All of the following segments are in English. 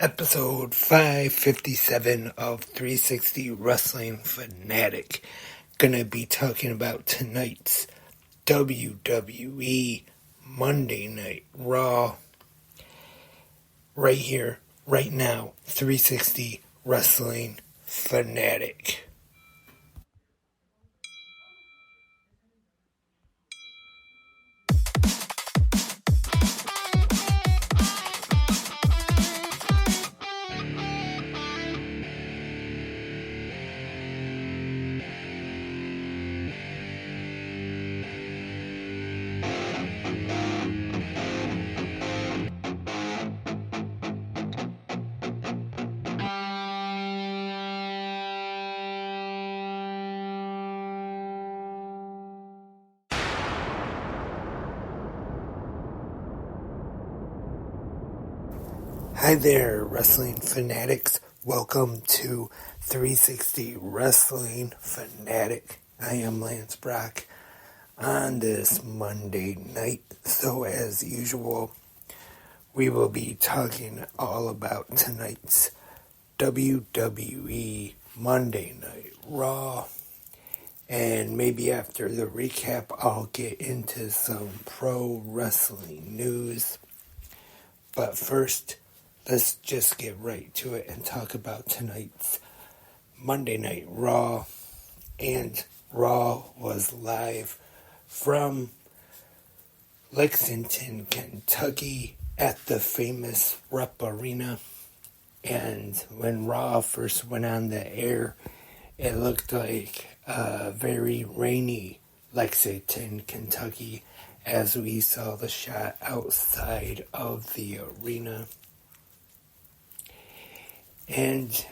Episode 557 of 360 Wrestling Fanatic. Gonna be talking about tonight's WWE Monday Night RAW. Right here, right now, 360 Wrestling Fanatic. Hi there, wrestling fanatics. Welcome to 360 Wrestling Fanatic. I am Lance Brock on this Monday night. So as usual, we will be talking all about tonight's WWE Monday Night RAW. And maybe after the recap, I'll get into some pro wrestling news. But first, let's just get right to it and talk about tonight's Monday Night RAW. And RAW was live from Lexington, Kentucky at the famous Rupp Arena. And when RAW first went on the air, it looked like a very rainy Lexington, Kentucky, as we saw the shot outside of the arena. And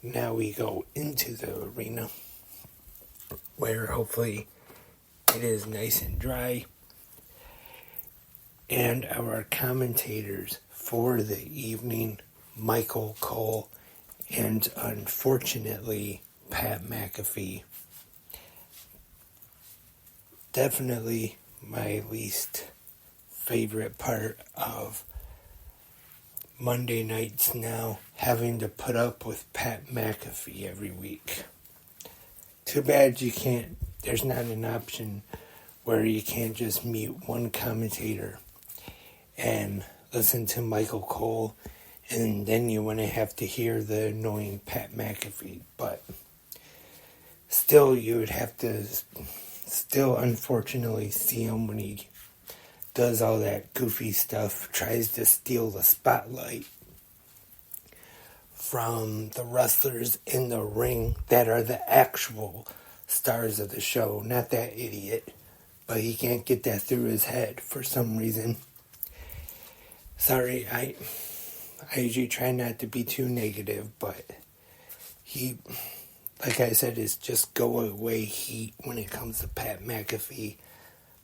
now we go into the arena, where hopefully it is nice and dry. And our commentators for the evening, Michael Cole and unfortunately Pat McAfee. Definitely my least favorite part of Monday nights now, having to put up with Pat McAfee every week. Too bad there's not an option where you can't just mute one commentator and listen to Michael Cole, and then you wouldn't have to hear the annoying Pat McAfee. But still, you would have to unfortunately see him when he does all that goofy stuff, tries to steal the spotlight from the wrestlers in the ring that are the actual stars of the show, not that idiot. But he can't get that through his head for some reason. Sorry, I usually try not to be too negative, but he, like I said, is just go away heat when it comes to Pat McAfee.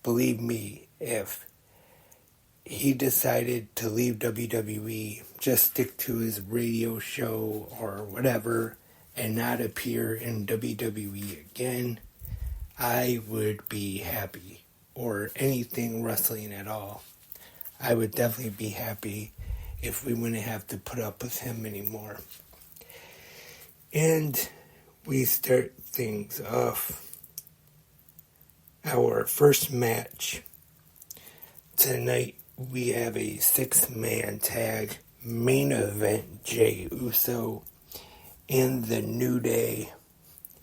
Believe me, if he decided to leave WWE, just stick to his radio show or whatever, and not appear in WWE again, I would be happy. Or anything wrestling at all. I would definitely be happy if we wouldn't have to put up with him anymore. And we start things off. Our first match tonight, we have a 6-man tag main event. Jey Uso and the New Day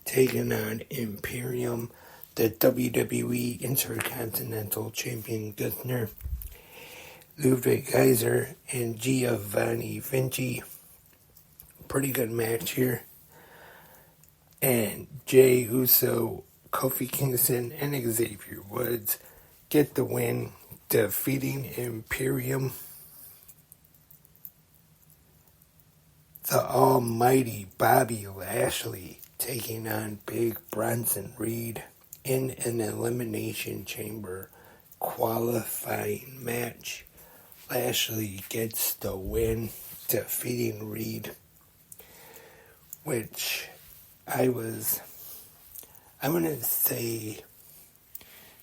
taking on Imperium, the WWE Intercontinental Champion Gunther, Ludwig Kaiser, and Giovanni Vinci. Pretty good match here. And Jey Uso, Kofi Kingston, and Xavier Woods get the win, defeating Imperium. The almighty Bobby Lashley taking on Big Bronson Reed in an Elimination Chamber qualifying match. Lashley gets the win, defeating Reed, which I wouldn't say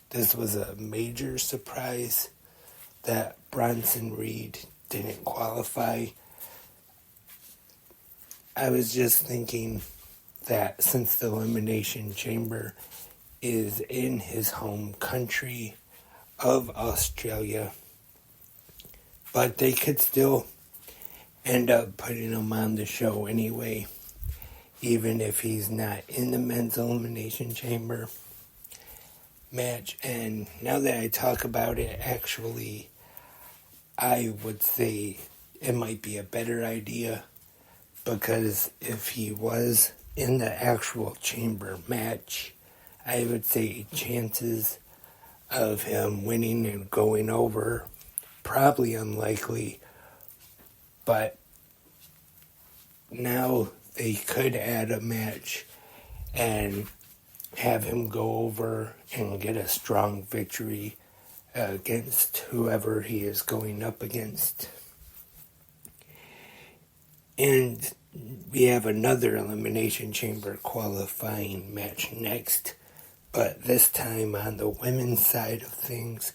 this was a major surprise that Bronson Reed didn't qualify. I was just thinking that since the Elimination Chamber is in his home country of Australia, but they could still end up putting him on the show anyway, even if he's not in the men's Elimination Chamber match. And now that I talk about it, actually, I would say it might be a better idea, because if he was in the actual chamber match, I would say chances of him winning and going over probably unlikely, but now they could add a match and have him go over and get a strong victory against whoever he is going up against. And we have another Elimination Chamber qualifying match next, but this time on the women's side of things,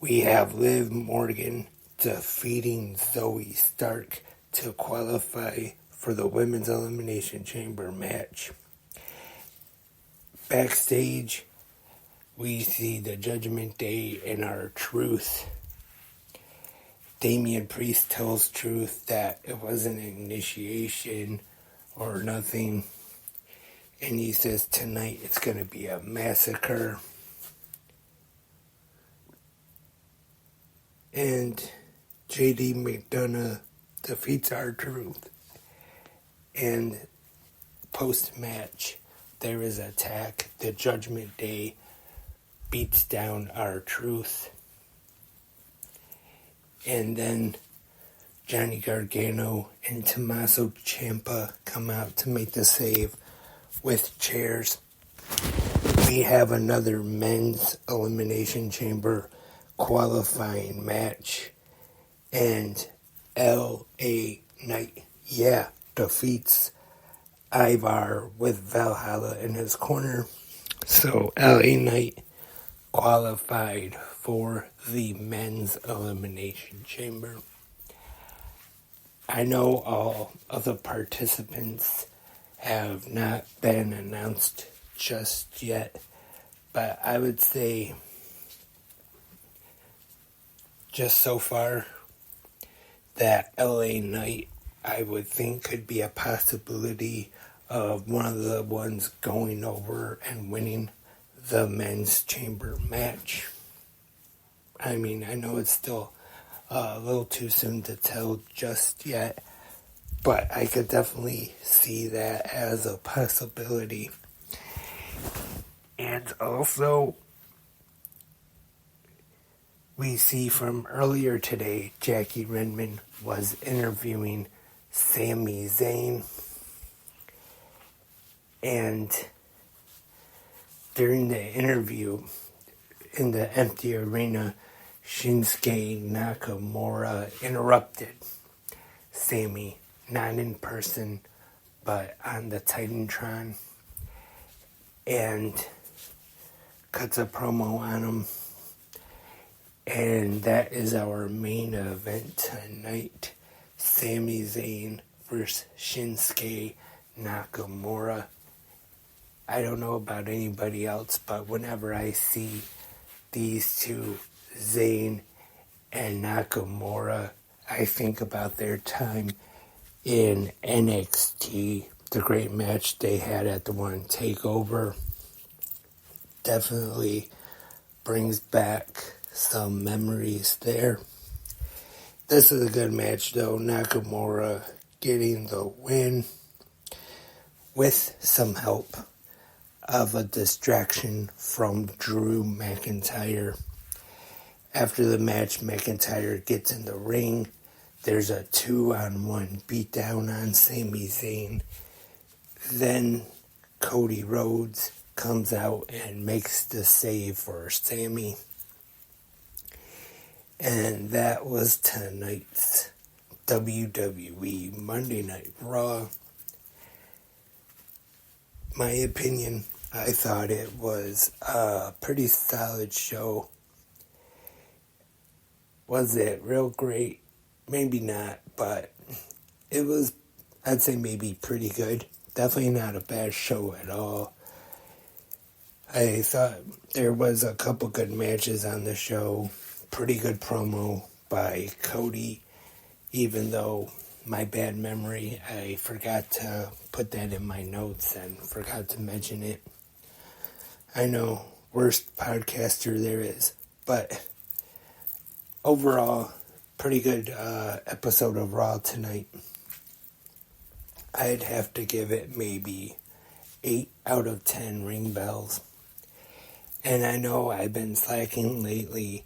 we have Liv Morgan defeating Zoe Stark to qualify for the women's Elimination Chamber match. Backstage, we see the Judgment Day and R-Truth. Damian Priest tells Truth that it wasn't an initiation or nothing, and he says tonight it's going to be a massacre. And JD McDonough defeats R-Truth. And post-match, there is an attack. The Judgment Day beats down R-Truth. And then Johnny Gargano and Tommaso Ciampa come out to make the save with chairs. We have another men's Elimination Chamber qualifying match. And L.A. Knight, defeats Ivar with Valhalla in his corner. So L.A. Knight qualified for the men's Elimination Chamber. I know all of the participants have not been announced just yet, but I would say just so far that LA Knight, I would think, could be a possibility of one of the ones going over and winning the men's chamber match. I mean, I know it's still a little too soon to tell just yet, but I could definitely see that as a possibility. And also, we see from earlier today, Jackie Redmond was interviewing Sami Zayn, and during the interview in the empty arena, Shinsuke Nakamura interrupted Sami, not in person, but on the Titantron, and cuts a promo on him. And that is our main event tonight. Sami Zayn versus Shinsuke Nakamura. I don't know about anybody else, but whenever I see these two, Zayn and Nakamura, I think about their time in NXT, the great match they had at the one TakeOver. Definitely brings back some memories there. This is a good match though. Nakamura getting the win with some help of a distraction from Drew McIntyre. After the match, McIntyre gets in the ring. There's a 2-on-1 beatdown on Sami Zayn. Then Cody Rhodes comes out and makes the save for Sami. And that was tonight's WWE Monday Night RAW. My opinion, I thought it was a pretty solid show. Was it real great? Maybe not, but it was I'd say maybe pretty good. Definitely not a bad show at all. I thought there was a couple good matches on the show. Pretty good promo by Cody, even though my bad memory, I forgot to put that in my notes and forgot to mention it. I know, worst podcaster there is, but overall, pretty good episode of Raw tonight. I'd have to give it maybe 8 out of 10 ring bells. And I know I've been slacking lately,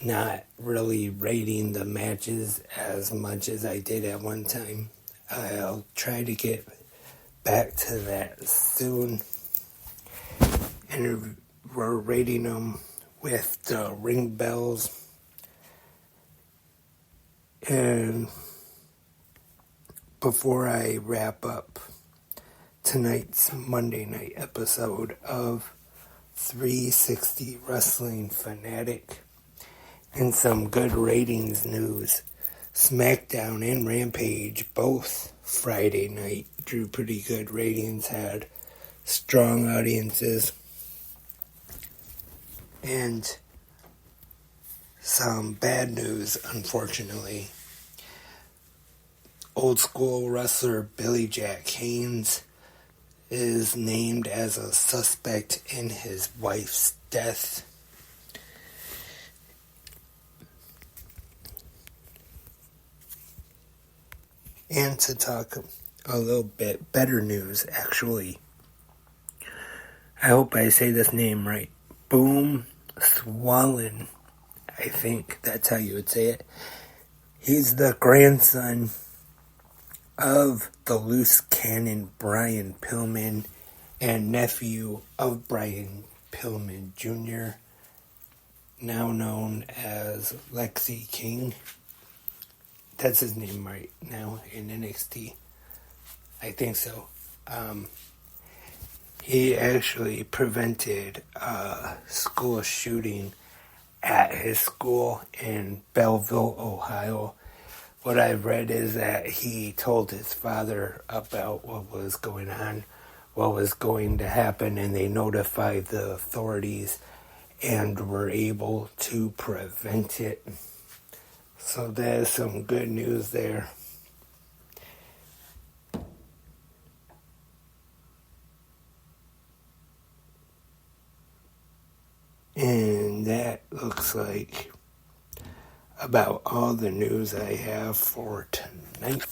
not really rating the matches as much as I did at one time. I'll try to get back to that soon. And we're rating them with the ring bells. And before I wrap up tonight's Monday night episode of 360 Wrestling Fanatic, and some good ratings news, SmackDown and Rampage, both Friday night, drew pretty good ratings, had strong audiences, and some bad news, unfortunately. Old school wrestler Billy Jack Haynes is named as a suspect in his wife's death. And to talk a little bit better news, actually. I hope I say this name right. Boom Swollen. I think that's how you would say it. He's the grandson of the loose cannon Brian Pillman and nephew of Brian Pillman Jr., now known as Lexi King. That's his name right now in NXT. I think so. He actually prevented a school shooting at his school in Belleville, Ohio. What I've read is that he told his father about what was going on, what was going to happen, and they notified the authorities and were able to prevent it. So there's some good news there. And that looks like about all the news I have for tonight.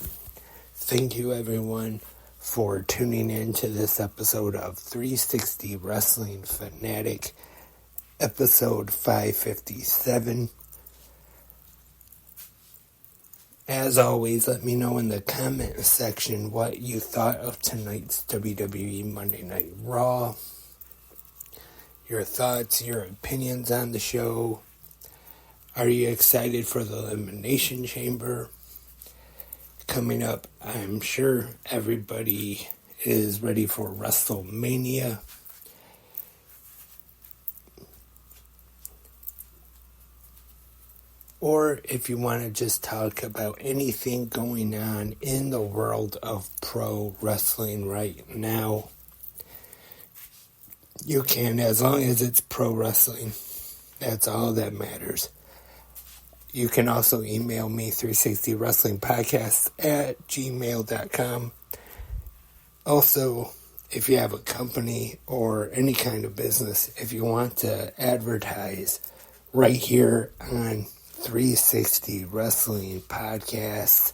Thank you everyone for tuning in to this episode of 360 Wrestling Fanatic, episode 557. As always, let me know in the comment section what you thought of tonight's WWE Monday Night RAW. Your thoughts, your opinions on the show. Are you excited for the Elimination Chamber coming up? I'm sure everybody is ready for WrestleMania. Or if you want to just talk about anything going on in the world of pro wrestling right now, you can, as long as it's pro wrestling. That's all that matters. You can also email me 360wrestlingpodcast@gmail.com. Also, if you have a company or any kind of business, if you want to advertise right here on 360 Wrestling Podcast,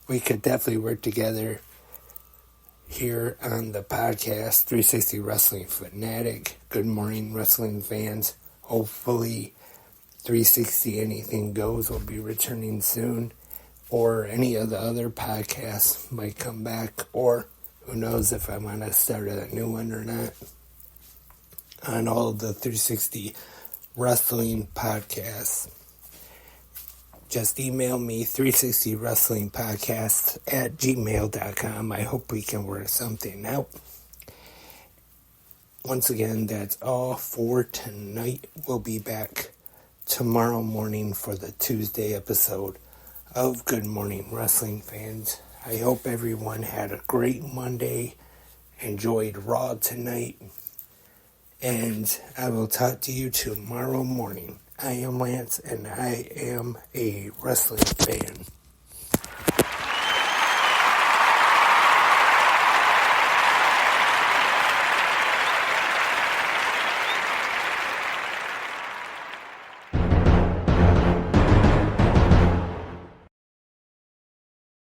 we could definitely work together here on the podcast, 360 Wrestling Fanatic. Good morning, wrestling fans. Hopefully 360 Anything Goes will be returning soon, or any of the other podcasts might come back, or who knows if I want to start a new one or not on all the 360 Wrestling podcasts. Just email me 360wrestlingpodcast@gmail.com. I hope we can work something out. Once again, that's all for tonight. We'll be back tomorrow morning for the Tuesday episode of Good Morning Wrestling fans. I hope everyone had a great Monday, enjoyed Raw tonight, and I will talk to you tomorrow morning. I am Lance, and I am a wrestling fan.